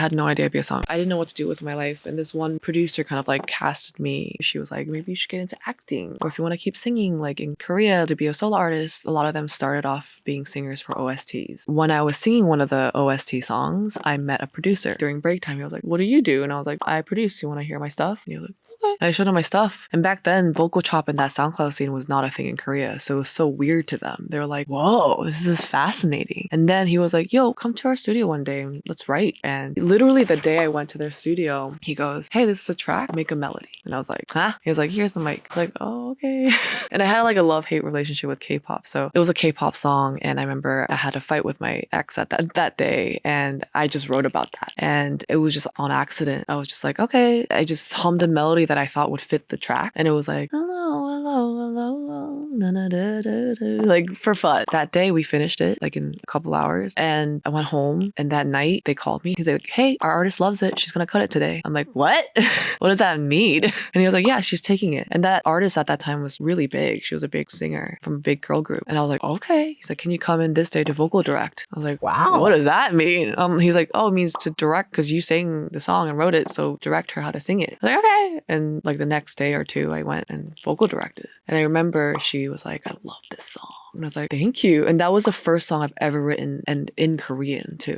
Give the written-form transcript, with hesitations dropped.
had no idea it'd be a song. I didn't know what to do with my life. And this one producer kind of like casted me. She was like, maybe you should get into acting. Or if you want to keep singing, like in Korea, to be a solo artist, a lot of them started off being singers for OSTs. When I was singing one of the OST songs, I met a producer. During break time, he was like, what do you do? And I was like, I produce. You want to hear my stuff? And he was like, okay. And I showed him my stuff. And back then, vocal chop in that SoundCloud scene was not a thing in Korea. So it was so weird to them. They were like, whoa, this is fascinating. And then he was like, yo, come to our studio one day and let's write. And literally the day I went to their studio, he goes, hey, this is a track, make a melody. And I was like, huh? He was like, here's the mic. I was like, oh, okay. And I had like a love-hate relationship with K-pop. So it was a K-pop song. And I remember I had a fight with my ex at that day. And I just wrote about that. And it was just on accident. I was just like, okay. I just hummed a melody that I thought would fit the track. And it was like, hello, hello, hello, na, na, da, da, da. Like for fun. That day we finished it like in a couple hours. And I went home. And that night they called me. He's like, hey, our artist loves it. She's going to cut it today. I'm like, what? What does that mean? And he was like, yeah, she's taking it. And that artist at that time was really big. She was a big singer from a big girl group. And I was like, okay. He's like, can you come in this day to vocal direct? I was like, wow, what does that mean? He's like, oh, it means to direct because you sang the song and wrote it. So direct her how to sing it. I was like, okay. And like the next day or two, I went and vocal directed. And I remember she was like, I love this song. And I was like, thank you. And that was the first song I've ever written and in Korean too.